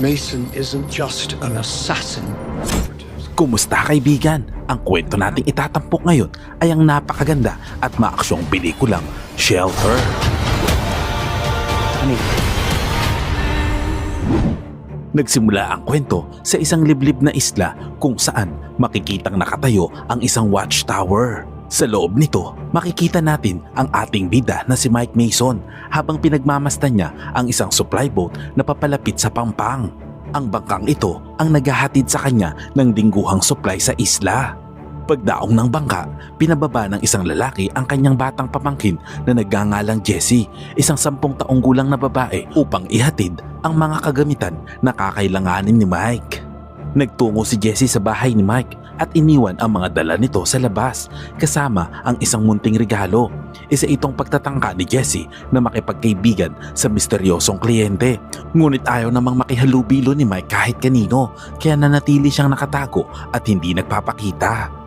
Mason isn't just an assassin. Kumusta kaibigan? Ang kwento nating itatampok ngayon ay ang napakaganda at maaksyong pelikulang Shelter. Nagsimula ang kwento sa isang liblib na isla kung saan makikitang nakatayo ang isang watchtower. Sa loob nito, makikita natin ang ating bida na si Mike Mason habang pinagmamasdan niya ang isang supply boat na papalapit sa Pampang. Ang bangkang ito ang naghahatid sa kanya ng dingguhang supply sa isla. Pagdaong ng bangka, pinababa ng isang lalaki ang kanyang batang pamangkin na nagngangalang Jessie, isang 10 taong gulang na babae upang ihatid ang mga kagamitan na kakailanganin ni Mike. Nagtungo si Jessie sa bahay ni Mike at iniwan ang mga dala nito sa labas kasama ang isang munting regalo. Isa itong pagtatangka ni Jessie na makipagkaibigan sa misteryosong kliyente. Ngunit ayaw namang makihalubilo ni Mike kahit kanino kaya nanatili siyang nakatago at hindi nagpapakita.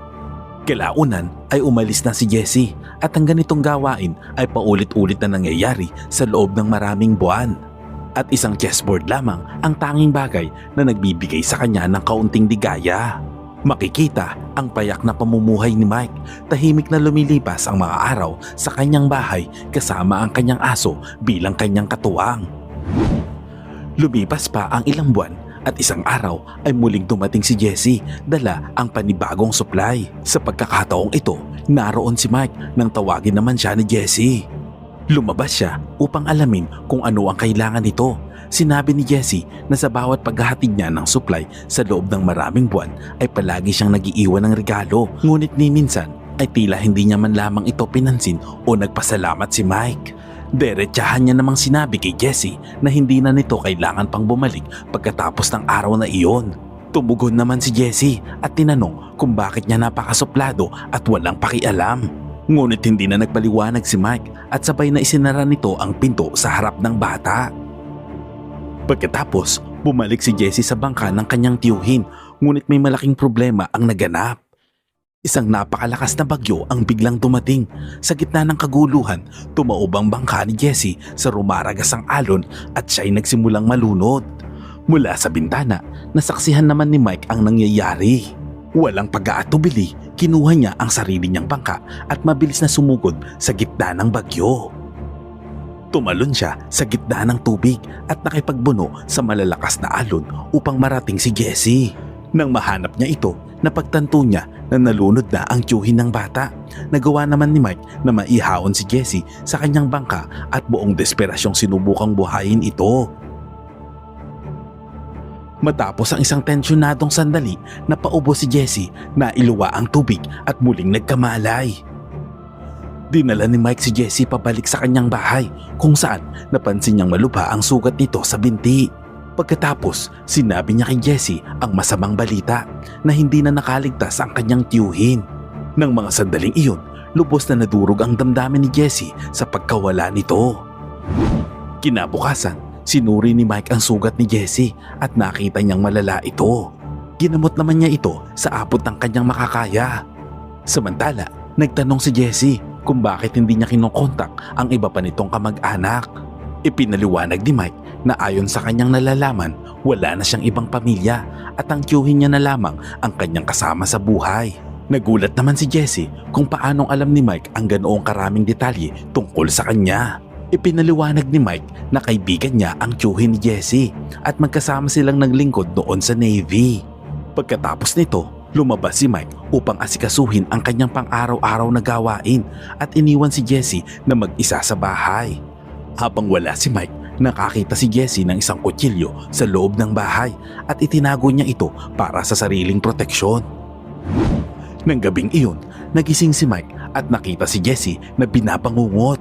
Kalaunan ay umalis na si Jessie at ang ganitong gawain ay paulit-ulit na nangyayari sa loob ng maraming buwan. At isang chessboard lamang ang tanging bagay na nagbibigay sa kanya ng kaunting ligaya. Makikita ang payak na pamumuhay ni Mike. Tahimik na lumilipas ang mga araw sa kanyang bahay kasama ang kanyang aso bilang kanyang katuwang. Lumipas pa ang ilang buwan at isang araw ay muling dumating si Jessie dala ang panibagong supply. Sa pagkakataong ito, naroon si Mike nang tawagin naman siya ni Jessie. Lumabas siya upang alamin kung ano ang kailangan nito. Sinabi ni Jessie na sa bawat paghahatid niya ng supply sa loob ng maraming buwan ay palagi siyang nag-iiwan ng regalo. Ngunit ni minsan ay tila hindi niya man lamang ito pinansin o nagpasalamat si Mike. Diretsahan niya namang sinabi kay Jessie na hindi na nito kailangan pang bumalik pagkatapos ng araw na iyon. Tumugon naman si Jessie at tinanong kung bakit niya napakasuplado at walang pakialam. Ngunit hindi na nagpaliwanag si Mike at sabay na isinara nito ang pinto sa harap ng bata. Pagkatapos, bumalik si Jessie sa bangka ng kanyang tiyuhin, ngunit may malaking problema ang naganap. Isang napakalakas na bagyo ang biglang dumating. Sa gitna ng kaguluhan, tumaob ang bangka ni Jessie sa rumaragasang alon at siya'y nagsimulang malunod. Mula sa bintana, nasaksihan naman ni Mike ang nangyayari. Walang pag-aatubili, kinuha niya ang sarili niyang bangka at mabilis na sumugod sa gitna ng bagyo. Tumalon siya sa gitna ng tubig at nakipagbuno sa malalakas na alon upang marating si Jessie. Nang mahanap niya ito, napagtanto niya na nalunod na ang tiyuhin ng bata. Nagawa naman ni Mike na maihawon si Jessie sa kanyang bangka at buong desperasyong sinubukang buhayin ito. Matapos ang isang tensyonadong sandali, napaubo si Jessie na iluwa ang tubig at muling nagkamalay. Dinala ni Mike si Jessie pabalik sa kanyang bahay kung saan napansin niyang malubha ang sugat nito sa binti. Pagkatapos, sinabi niya kay Jessie ang masamang balita na hindi na nakaligtas ang kanyang tiyuhin. Nang mga sandaling iyon, lubos na nadurog ang damdamin ni Jessie sa pagkawala nito. Kinabukasan, sinuri ni Mike ang sugat ni Jessie at nakita niyang malala ito. Ginamot naman niya ito sa abot ng kanyang makakaya. Samantala, nagtanong si Jessie kung bakit hindi niya kinokontak ang iba pa nitong kamag-anak. Ipinaliwanag ni Mike na ayon sa kanyang nalalaman, wala na siyang ibang pamilya at ang tiyuhin niya na lamang ang kanyang kasama sa buhay. Nagulat naman si Jessie kung paanong alam ni Mike ang ganoong karaming detalye tungkol sa kanya. Ipinaliwanag ni Mike na kaibigan niya ang tiyuhin ni Jessie at magkasama silang naglingkod doon sa Navy. Pagkatapos nito, lumabas si Mike upang asikasuhin ang kanyang pang-araw-araw na gawain at iniwan si Jessie na mag-isa sa bahay. Habang wala si Mike, nakakita si Jessie ng isang kutsilyo sa loob ng bahay at itinago niya ito para sa sariling proteksyon. Nang gabing iyon, nagising si Mike at nakita si Jessie na binabangungot.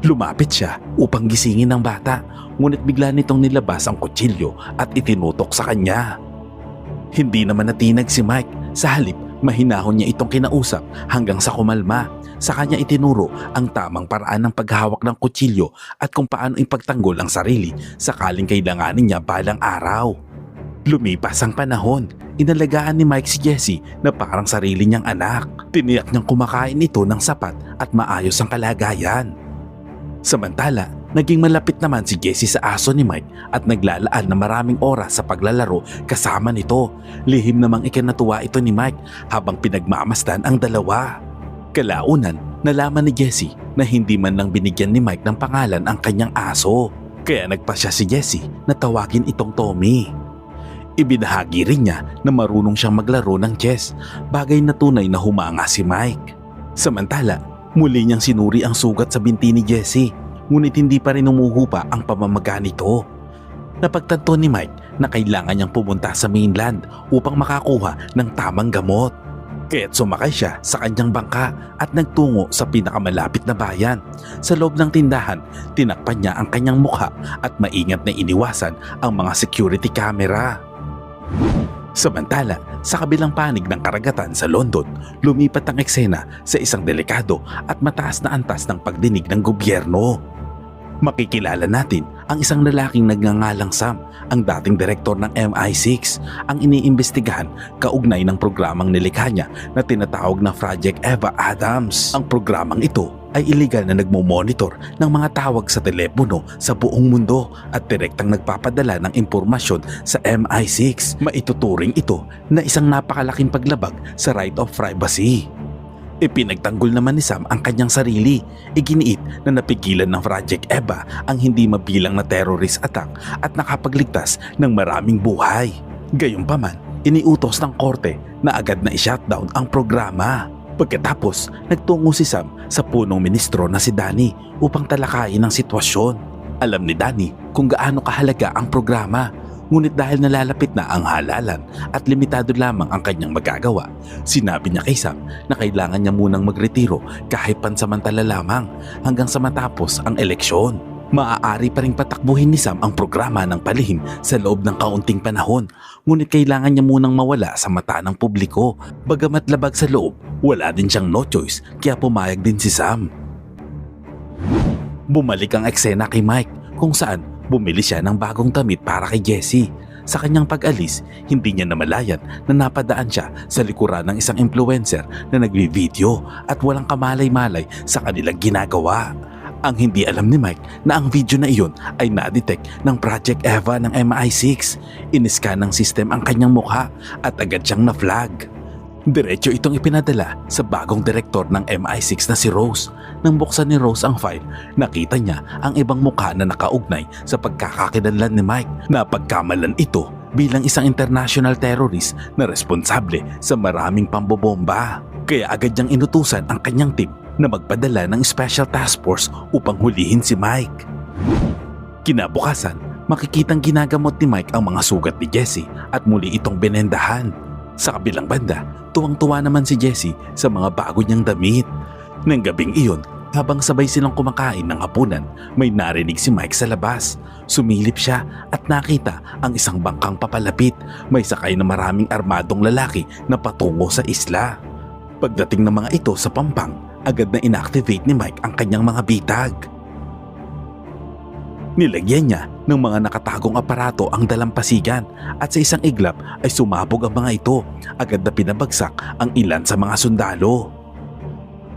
Lumapit siya upang gisingin ang bata, ngunit bigla nitong nilabas ang kutsilyo at itinutok sa kanya. Hindi naman natinag si Mike. Sa halip, mahinahon niya itong kinausap hanggang sa kumalma. Sa kanya itinuro ang tamang paraan ng paghawak ng kutsilyo at kung paano ipagtanggol ang sarili sakaling kailanganin niya balang araw. Lumipas ang panahon, inalagaan ni Mike si Jessie na parang sarili niyang anak. Tiniyak niyang kumakain ito ng sapat at maayos ang kalagayan. Samantala, Naging malapit naman si Jessie sa aso ni Mike at naglalaan na maraming oras sa paglalaro kasama nito. Lihim namang ikinatuwa ito ni Mike habang pinagmamasdan ang dalawa. Kalaunan, nalaman ni Jessie na hindi man lang binigyan ni Mike ng pangalan ang kanyang aso. Kaya nagpasya si Jessie na tawagin itong Tommy. Ibinahagi rin niya na marunong siyang maglaro ng chess, bagay na tunay na humanga si Mike. Samantala, muli niyang sinuri ang sugat sa binti ni Jessie. Ngunit hindi pa rin umuhupa ang pamamaga nito. Napagtanto ni Mike na kailangan niyang pumunta sa mainland upang makakuha ng tamang gamot. Kaya't sumakay siya sa kanyang bangka at nagtungo sa pinakamalapit na bayan. Sa loob ng tindahan, tinakpan niya ang kanyang mukha at maingat na iniwasan ang mga security camera. Samantala, sa kabilang panig ng karagatan sa London, lumipat ang eksena sa isang delikado at mataas na antas ng pagdinig ng gobyerno. Makikilala natin ang isang lalaking nagngangalang Sam, ang dating direktor ng MI6, ang iniimbestigahan kaugnay ng programang nilikha niya na tinatawag na Project Eva Adams. Ang programang ito ay iligal na nagmo-monitor ng mga tawag sa telepono sa buong mundo at direktang nagpapadala ng impormasyon sa MI6. Maituturing ito na isang napakalaking paglabag sa right of privacy. Ipinagtanggol naman ni Sam ang kanyang sarili. Iginiit na napigilan ng Project Eva ang hindi mabilang na terrorist attack at nakapagligtas ng maraming buhay. Gayunpaman, iniutos ng korte na agad na i-shutdown ang programa. Pagkatapos, nagtungo si Sam sa punong ministro na si Danny upang talakayin ang sitwasyon. Alam ni Danny kung gaano kahalaga ang programa. Ngunit dahil nalalapit na ang halalan at limitado lamang ang kanyang magagawa, sinabi niya kay Sam na kailangan niya munang magretiro kahit pansamantala lamang hanggang sa matapos ang eleksyon. Maaari pa ring patakbuhin ni Sam ang programa ng palihim sa loob ng kaunting panahon, ngunit kailangan niya munang mawala sa mata ng publiko. Bagamat labag sa loob, wala din siyang no choice kaya pumayag din si Sam. Bumalik ang eksena kay Mike kung saan bumili siya ng bagong damit para kay Jessie. Sa kanyang pag-alis, hindi niya namalayan na napadaan siya sa likuran ng isang influencer na nagbi-video at walang kamalay-malay sa kanilang ginagawa. Ang hindi alam ni Mike na ang video na iyon ay na-detect ng Project Eva ng MI6. Iniskan ng system ang kanyang mukha at agad siyang na-flag. Diretso itong ipinadala sa bagong direktor ng MI6 na si Rose. Nang buksan ni Rose ang file, nakita niya ang ibang mukha na nakaugnay sa pagkakakilanlan ni Mike. Napagkamalan ito bilang isang international terrorist na responsable sa maraming pambobomba. Kaya agad niyang inutusan ang kanyang team na magpadala ng special task force upang hulihin si Mike. Kinabukasan, makikitang ginagamot ni Mike ang mga sugat ni Jessie at muli itong binendahan. Sa kabilang banda, tuwang-tuwa naman si Jessie sa mga bago niyang damit. Nang gabing iyon, habang sabay silang kumakain ng hapunan, may narinig si Mike sa labas. Sumilip siya at nakita ang isang bangkang papalapit. May sakay na maraming armadong lalaki na patungo sa isla. Pagdating ng mga ito sa pampang, agad na inactivate ni Mike ang kanyang mga bitag. Nilagyan niya ng mga nakatagong aparato ang dalampasigan at sa isang iglap ay sumabog ang mga ito. Agad na pinabagsak ang ilan sa mga sundalo.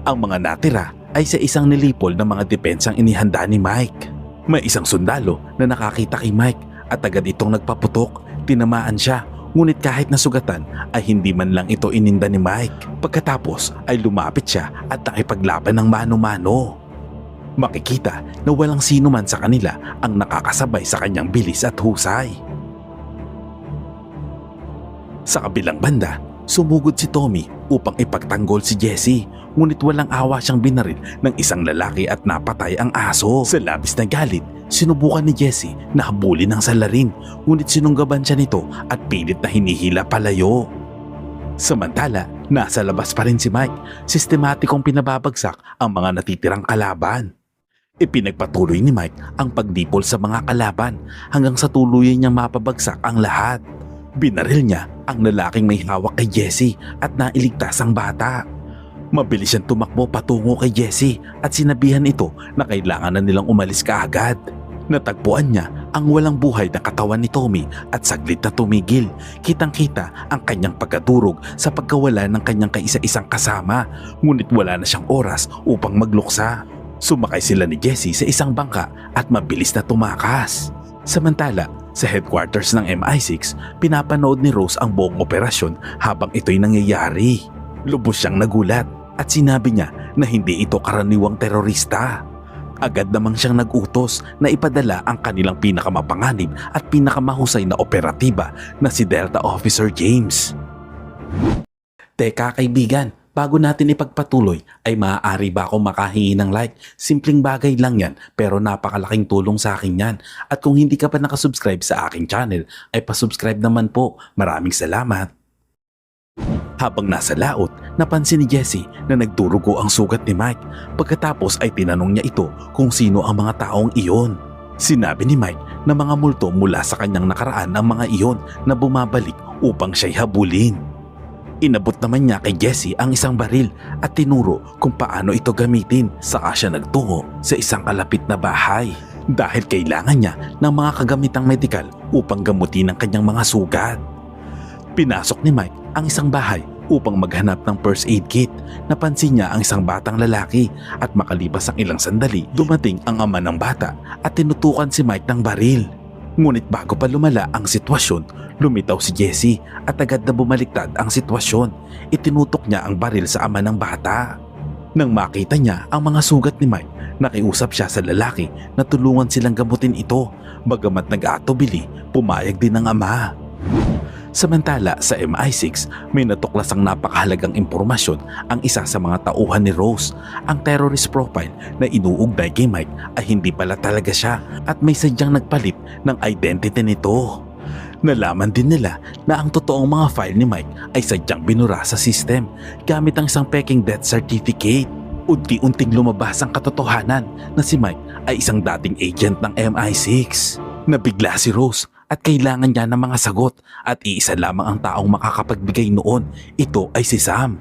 Ang mga natira ay sa isang nilipol ng mga depensang inihanda ni Mike. May isang sundalo na nakakita kay Mike at agad itong nagpaputok. Tinamaan siya, ngunit kahit nasugatan ay hindi man lang ito ininda ni Mike. Pagkatapos ay lumapit siya at nakipaglaban ng mano-mano. Makikita na walang sino man sa kanila ang nakakasabay sa kanyang bilis at husay. Sa kabilang banda, sumugod si Tommy upang ipagtanggol si Jessie, ngunit walang awa siyang binaril ng isang lalaki at napatay ang aso. Sa labis na galit, sinubukan ni Jessie na habulin ang salarin, ngunit sinunggaban siya nito at pilit na hinihila palayo. Samantala, nasa labas pa rin si Mike. Sistematikong pinababagsak ang mga natitirang kalaban. Ipinagpatuloy ni Mike ang pagdipol sa mga kalaban hanggang sa tuluyan niyang mapabagsak ang lahat. Binaril niya ang lalaking may hawak kay Jessie at nailigtas ang bata. Mabilis siyang tumakbo patungo kay Jessie at sinabihan ito na kailangan na nilang umalis kaagad. Natagpuan niya ang walang buhay na katawan ni Tommy at saglit na tumigil. Kitang-kita ang kanyang pagkadurog sa pagkawala ng kanyang kaisa-isang kasama, ngunit wala na siyang oras upang magluksa. Sumakay sila ni Jesse sa isang bangka at mabilis na tumakas. Samantala, sa headquarters ng MI6, pinapanood ni Rose ang buong operasyon habang ito'y nangyayari. Lubos siyang nagulat at sinabi niya na hindi ito karaniwang terorista. Agad namang siyang nag-utos na ipadala ang kanilang pinakamapanganib at pinakamahusay na operatiba na si Delta Officer James. Teka kaibigan, bago natin ipagpatuloy ay maaari ba akong makahingi ng like? Simpleng bagay lang yan pero napakalaking tulong sa akin yan. At kung hindi ka pa nakasubscribe sa aking channel ay pasubscribe naman po. Maraming salamat. Habang nasa laot, napansin ni Jesse na nagdurugo ang sugat ni Mike. Pagkatapos ay tinanong niya ito kung sino ang mga taong iyon. Sinabi ni Mike na mga multo mula sa kanyang nakaraan ang mga iyon na bumabalik upang siya'y habulin. Inabot naman niya kay Jesse ang isang baril at tinuro kung paano ito gamitin. Saka siya nagtungo sa isang kalapit na bahay dahil kailangan niya ng mga kagamitang medikal upang gamutin ang kanyang mga sugat. Pinasok ni Mike ang isang bahay upang maghanap ng first aid kit. Napansin niya ang isang batang lalaki at makalipas ang ilang sandali, dumating ang ama ng bata at tinutukan si Mike ng baril. Ngunit bago pa lumala ang sitwasyon, lumitaw si Jesse at agad na bumaliktad ang sitwasyon. Itinutok niya ang baril sa ama ng bata. Nang makita niya ang mga sugat ni Mike, nakiusap siya sa lalaki na tulungan silang gamutin ito. Bagamat nag-aatubili, pumayag din ang ama. Samantala sa MI6, may natuklasang napakahalagang impormasyon ang isa sa mga tauhan ni Rose. Ang terrorist profile na inuugnay kay Mike ay hindi pala talaga siya at may sadyang nagpalit ng identity nito. Nalaman din nila na ang totoong mga file ni Mike ay sadyang binura sa system gamit ang isang peking death certificate. Unti-unting lumabas ang katotohanan na si Mike ay isang dating agent ng MI6. Nabigla si Rose at kailangan niya ng mga sagot at iisa lamang ang taong makakapagbigay noon. Ito ay si Sam.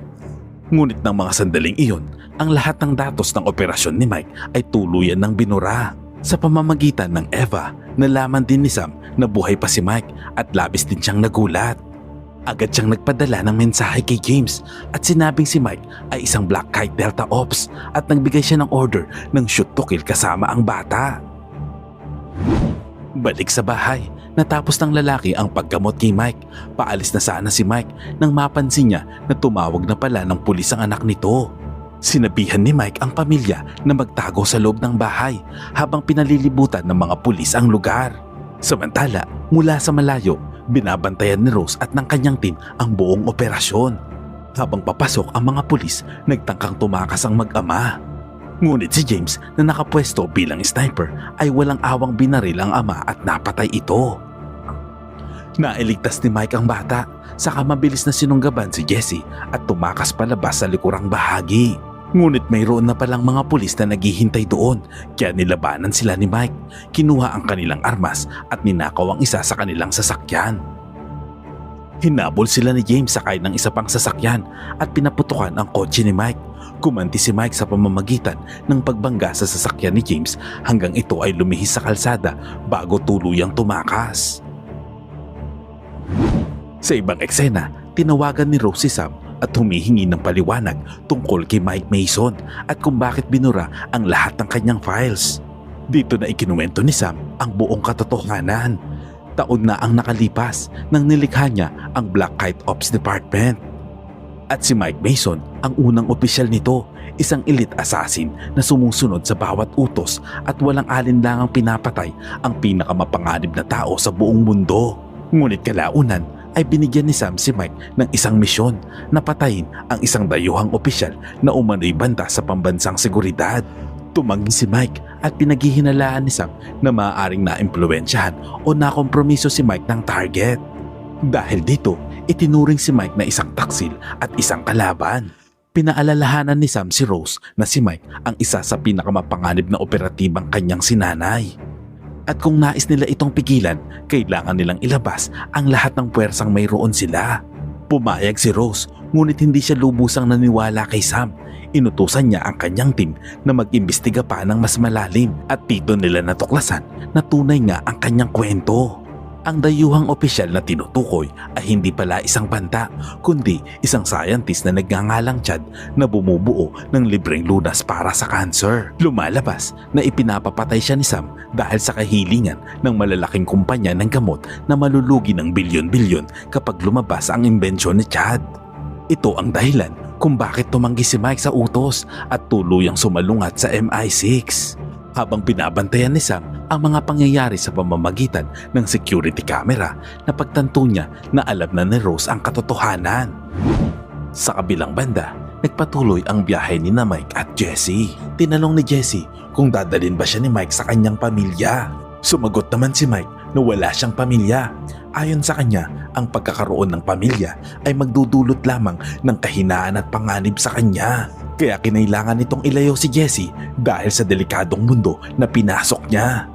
Ngunit ng mga sandaling iyon, ang lahat ng datos ng operasyon ni Mike ay tuluyan ng binura. Sa pamamagitan ng Eva, nalaman din ni Sam na buhay pa si Mike at labis din siyang nagulat. Agad siyang nagpadala ng mensahe kay James at sinabing si Mike ay isang Black Kite Delta Ops at nagbigay siya ng order ng shoot to kill kasama ang bata. Balik sa bahay, natapos ng lalaki ang paggamot kay Mike. Paalis na sana si Mike nang mapansin niya na tumawag na pala ng pulis ang anak nito. Sinabihan ni Mike ang pamilya na magtago sa loob ng bahay habang pinalilibutan ng mga pulis ang lugar. Samantala, mula sa malayo, binabantayan ni Rose at ng kanyang team ang buong operasyon. Habang papasok ang mga pulis, nagtangkang tumakas ang mag-ama. Ngunit si James na nakapwesto bilang sniper ay walang awang binaril ang ama at napatay ito. Nailigtas ni Mike ang bata, saka mabilis na sinunggaban si Jesse at tumakas palabas sa likurang bahagi. Ngunit mayroon na palang mga pulis na naghihintay doon, kaya nilabanan sila ni Mike. Kinuha ang kanilang armas at ninakaw ang isa sa kanilang sasakyan. Hinabol sila ni James sakay ng isa pang sasakyan at pinaputukan ang kotse ni Mike. Kumanti si Mike sa pamamagitan ng pagbangga sa sasakyan ni James hanggang ito ay lumihis sa kalsada bago tuluyang tumakas. Sa ibang eksena, tinawagan ni Rose si Sam at humihingi ng paliwanag tungkol kay Mike Mason at kung bakit binura ang lahat ng kanyang files. Dito na ikinuwento ni Sam ang buong katotohanan. Taon na ang nakalipas nang nilikha niya ang Black Kite Ops Department. At si Mike Mason ang unang opisyal nito, isang elite assassin na sumusunod sa bawat utos at walang alinlangang pinapatay ang pinakamapanganib na tao sa buong mundo. Ngunit kalaunan ay binigyan ni Sam si Mike ng isang misyon na patayin ang isang dayuhang opisyal na umano'y banta sa pambansang seguridad. Tumanggi si Mike at pinaghihinalaan ni Sam na maaaring naimpluwensyahan o nakompromiso si Mike ng target. Dahil dito, itinuring si Mike na isang taksil at isang kalaban. Pinaalalahanan ni Sam si Rose na si Mike ang isa sa pinakamapanganib na operatibang kanyang sinanay. At kung nais nila itong pigilan, kailangan nilang ilabas ang lahat ng puwersang mayroon sila. Pumayag si Rose, ngunit hindi siya lubusang naniwala kay Sam. Inutusan niya ang kanyang team na mag-imbestiga pa ng mas malalim at dito nila natuklasan na tunay nga ang kanyang kwento. Ang dayuhang opisyal na tinutukoy ay hindi pala isang banta, kundi isang scientist na nagngangalang Chad na bumubuo ng libreng lunas para sa cancer. Lumalabas na ipinapapatay siya ni Sam dahil sa kahilingan ng malalaking kumpanya ng gamot na malulugi ng bilyon-bilyon kapag lumabas ang imbensyon ni Chad. Ito ang dahilan kung bakit tumanggi si Mike sa utos at tuluyang sumalungat sa MI6. Habang binabantayan ni Sam ang mga pangyayari sa pamamagitan ng security camera, napagtanto niya na alam na ni Rose ang katotohanan. Sa kabilang banda, nagpatuloy ang biyahe ni na Mike at Jessie. Tinanong ni Jessie kung dadalhin ba siya ni Mike sa kanyang pamilya. Sumagot naman si Mike na wala siyang pamilya. Ayon sa kanya, ang pagkakaroon ng pamilya ay magdudulot lamang ng kahinaan at panganib sa kanya. Kaya kinailangan nitong ilayo si Jessie dahil sa delikadong mundo na pinasok niya.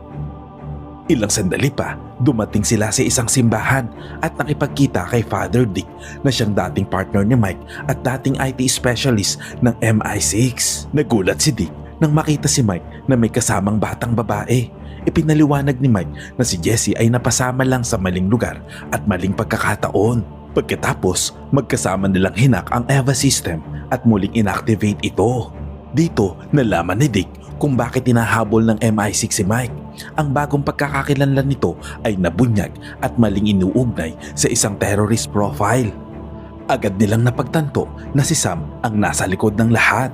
Ilang sandali pa, dumating sila sa isang simbahan at nakipagkita kay Father Dick na siyang dating partner ni Mike at dating IT specialist ng MI6. Nagulat si Dick nang makita si Mike na may kasamang batang babae. Ipinaliwanag ni Mike na si Jessie ay napasama lang sa maling lugar at maling pagkakataon. Pagkatapos, magkasama nilang hinak ang EVA system at muling inactivate ito. Dito, nalaman ni Dick kung bakit hinahabol ng MI6 si Mike. Ang bagong pagkakakilanlan nito ay nabunyag at maling inuugnay sa isang terrorist profile. Agad nilang napagtanto na si Sam ang nasa likod ng lahat.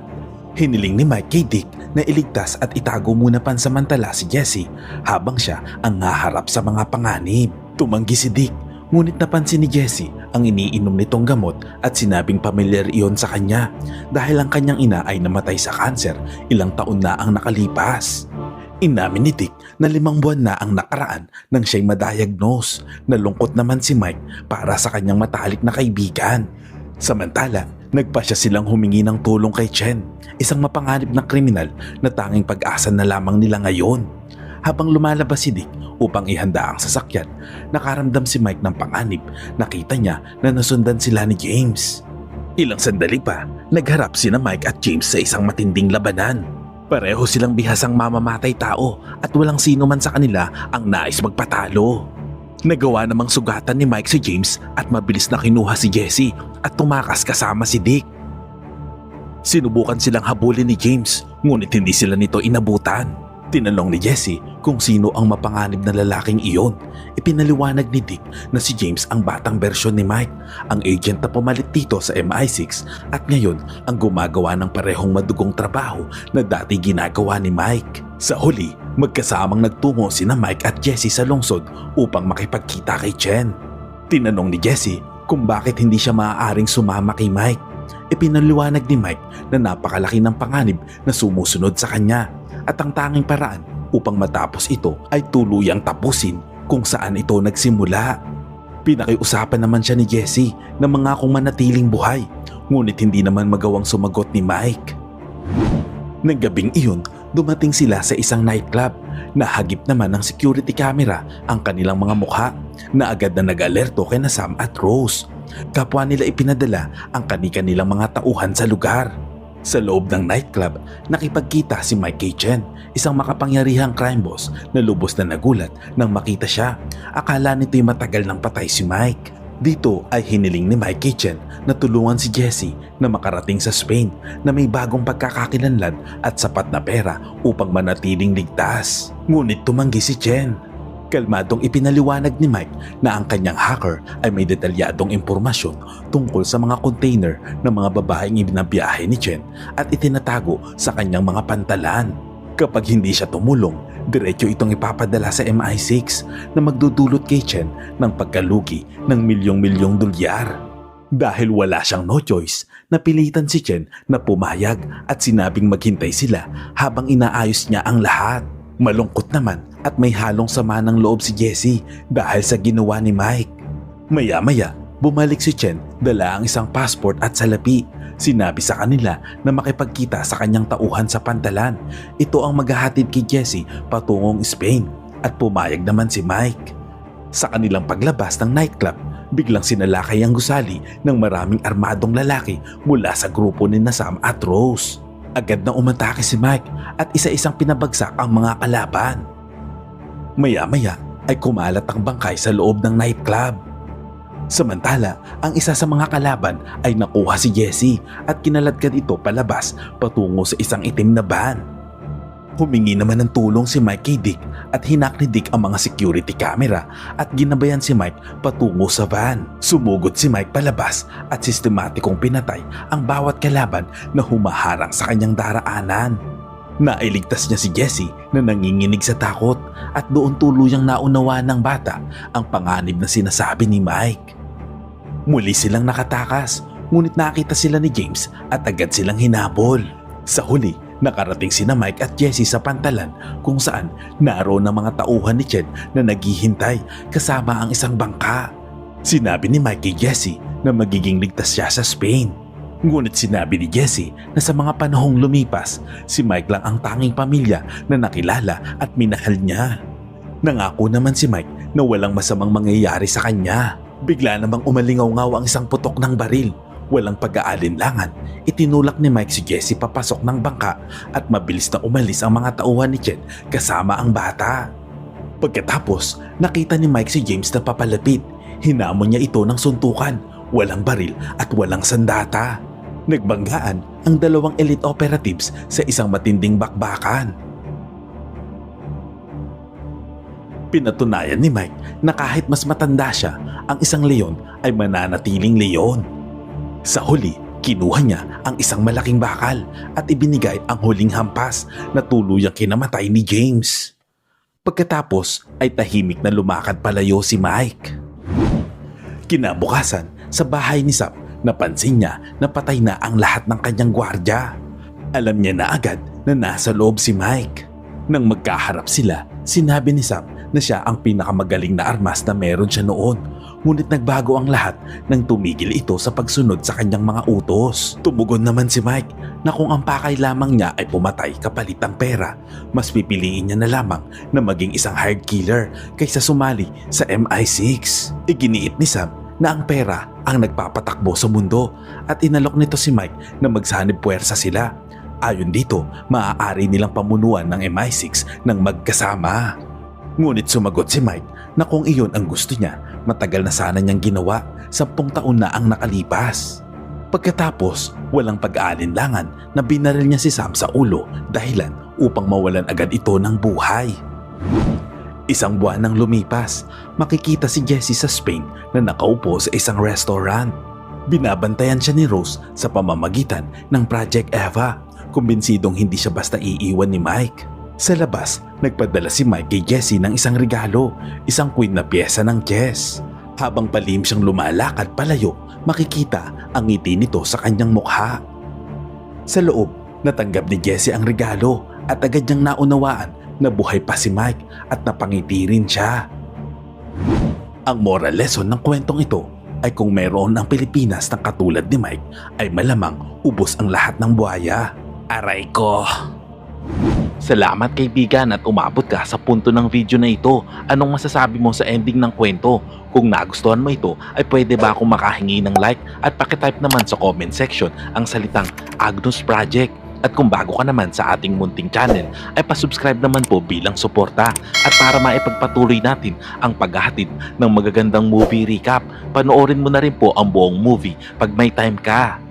Hiniling ni Mike kay Dick na iligtas at itago muna pansamantala si Jessie habang siya ang naharap sa mga panganib. Tumanggi si Dick, ngunit napansin ni Jessie ang iniinom nitong gamot at sinabing pamilyar iyon sa kanya dahil ang kanyang ina ay namatay sa kanser ilang taon na ang nakalipas. Inamin ni Dick na 5 buwan na ang nakaraan nang siya'y madiagnose. Nalungkot naman si Mike para sa kanyang matalik na kaibigan. Samantala, nagpasya silang humingi ng tulong kay Chen, isang mapanganib na kriminal na tanging pag-asa na lamang nila ngayon. Habang lumalabas si Dick upang ihanda ang sasakyan, nakaramdam si Mike ng panganib. Nakita niya na nasundan sila ni James. Ilang sandali pa, nagharap sina Mike at James sa isang matinding labanan. Pareho silang bihasang mamamatay tao at walang sino man sa kanila ang nais magpatalo. Nagawa namang sugatan ni Mike si James at mabilis na kinuha si Jessie at tumakas kasama si Dick. Sinubukan silang habulin ni James, ngunit hindi sila nito inabutan. Tinanong ni Jessie kung sino ang mapanganib na lalaking iyon. Ipinaliwanag ni Dick na si James ang batang bersyon ni Mike, ang agent na pumalit dito sa MI6 at ngayon ang gumagawa ng parehong madugong trabaho na dati ginagawa ni Mike. Sa huli, magkasamang nagtungo sina Mike at Jessie sa lungsod upang makipagkita kay Chen. Tinanong ni Jessie kung bakit hindi siya maaaring sumama kay Mike. Ipinaliwanag ni Mike na napakalaki ng panganib na sumusunod sa kanya at ang tanging paraan upang matapos ito ay tuluyang tapusin kung saan ito nagsimula. Pinakiusapan naman siya ni Jessie na mangakong manatiling buhay, ngunit hindi naman magawang sumagot ni Mike. Nang gabing iyon, dumating sila sa isang nightclub. Nahagip naman ng security camera ang kanilang mga mukha na agad na nag-alerto kay na Sam at Rose. Kapwa nila ipinadala ang kani-kanilang mga tauhan sa lugar. Sa loob ng nightclub, nakipagkita si Mike kay Chen, isang makapangyarihang crime boss na lubos na nagulat nang makita siya. Akala nito'y matagal nang patay si Mike. Dito ay hiniling ni Mike kay Chen na tulungan si Jessie na makarating sa Spain na may bagong pagkakakilanlan at sapat na pera upang manatiling ligtas. Ngunit tumanggi si Chen. Kalmadong ipinaliwanag ni Mike na ang kanyang hacker ay may detalyadong impormasyon tungkol sa mga container ng mga babaeng ibinabiyahe ni Chen at itinatago sa kanyang mga pantalan. Kapag hindi siya tumulong, diretso itong ipapadala sa MI6 na magdudulot kay Chen ng pagkalugi ng milyong-milyong dolyar. Dahil wala siyang no choice, napilitan si Chen na pumayag at sinabing maghintay sila habang inaayos niya ang lahat. Malungkot naman at may halong sama ng loob si Jessie dahil sa ginawa ni Mike. Maya-maya, bumalik si Chen dala ang isang passport at salapi. Sinabi sa kanila na makipagkita sa kanyang tauhan sa pantalan. Ito ang maghahatid kay Jessie patungong Spain at pumayag naman si Mike. Sa kanilang paglabas ng nightclub, biglang sinalakay ang gusali ng maraming armadong lalaki mula sa grupo ni na Sam at Rose. Agad na umatake si Mike at isa-isang pinabagsak ang mga kalaban. Maya-maya, ay kumalat ang bangkay sa loob ng nightclub. Samantala, ang isa sa mga kalaban ay nakuha si Jesse at kinaladkad ito palabas patungo sa isang itim na van. Humingi naman ng tulong si Mike kay Dick at hinak ni Dick ang mga security camera at ginabayan si Mike patungo sa van. Sumugod si Mike palabas at sistematikong pinatay ang bawat kalaban na humaharang sa kanyang daraanan. Nailigtas niya si Jesse na nanginginig sa takot at doon tuluyang naunawaan ng bata ang panganib na sinasabi ni Mike. Muli silang nakatakas, ngunit nakita sila ni James at agad silang hinabol. Sa huli, nakarating sina Mike at Jesse sa pantalan kung saan naroon ang mga tauhan ni Ched na naghihintay kasama ang isang bangka. Sinabi ni Mike kay Jesse na magiging ligtas siya sa Spain. Ngunit sinabi ni Jesse na sa mga panahong lumipas, si Mike lang ang tanging pamilya na nakilala at minahal niya. Nangako naman si Mike na walang masamang mangyayari sa kanya. Bigla namang umalingaw-ngaw ang isang putok ng baril. Walang pag-aalinlangan, itinulak ni Mike si Jesse papasok ng bangka at mabilis na umalis ang mga tauhan ni Ched kasama ang bata. Pagkatapos, nakita ni Mike si James na papalapit. Hinamon niya ito ng suntukan, walang baril at walang sandata. Nagbanggaan ang dalawang elite operatives sa isang matinding bakbakan. Pinatunayan ni Mike na kahit mas matanda siya, ang isang leon ay mananatiling leon. Sa huli, kinuha niya ang isang malaking bakal at ibinigay ang huling hampas na tuluyang kinamatay ni James. Pagkatapos ay tahimik na lumakad palayo si Mike. Kinabukasan, sa bahay ni Sam, napansin niya na patay na ang lahat ng kanyang gwardya. Alam niya na agad na nasa loob si Mike. Nang magkaharap sila, sinabi ni Sam na siya ang pinakamagaling na armas na meron siya noon. Ngunit nagbago ang lahat nang tumigil ito sa pagsunod sa kanyang mga utos. Tumugon naman si Mike na kung ang pakay lamang niya ay pumatay kapalit ang pera, mas pipiliin niya na lamang na maging isang hired killer kaysa sumali sa MI6. Iginiit ni Sam na ang pera ang nagpapatakbo sa mundo at inalok nito si Mike na magsanib puwersa sila. Ayon dito, maaari nilang pamunuan ng MI6 ng magkasama. Ngunit sumagot si Mike na kung iyon ang gusto niya, matagal na sana niyang ginawa, 10 taon na ang nakalipas. Pagkatapos, walang pag-aalinlangan na binaril niya si Sam sa ulo dahilan upang mawalan agad ito ng buhay. Isang buwan nang lumipas, makikita si Jesse sa Spain na nakaupo sa isang restaurant. Binabantayan siya ni Rose sa pamamagitan ng Project Eva, kumbinsidong hindi siya basta iiwan ni Mike. Sa labas, nagpadala si Mike kay Jesse ng isang regalo, isang queen na pyesa ng chess. Habang palihim siyang lumalakad palayo, makikita ang ngiti nito sa kanyang mukha. Sa loob, natanggap ni Jesse ang regalo at agad niyang naunawaan na buhay pa si Mike at napangiti rin siya. Ang moral lesson ng kwentong ito ay kung meron ang Pilipinas ng katulad ni Mike ay malamang ubos ang lahat ng buhaya. Aray ko! Salamat kaibigan at umabot ka sa punto ng video na ito. Anong masasabi mo sa ending ng kwento? Kung nagustuhan mo ito ay pwede ba akong makahingi ng like at pakitype naman sa comment section ang salitang Agnus Project. At kung bago ka naman sa ating munting channel ay pasubscribe naman po bilang suporta at para maipagpatuloy natin ang paghahatid ng magagandang movie recap. Panoorin mo na rin po ang buong movie pag may time ka.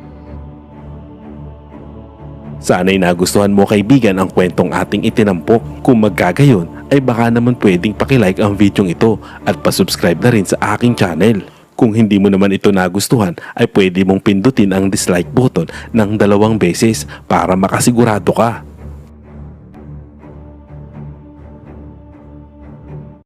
Sana'y nagustuhan mo kaibigan ang kwentong ating itinampok. Kung magkagayon ay baka naman pwedeng pakilike ang video ito at pasubscribe na rin sa aking channel. Kung hindi mo naman ito nagustuhan ay pwede mong pindutin ang dislike button ng 2 beses para makasigurado ka.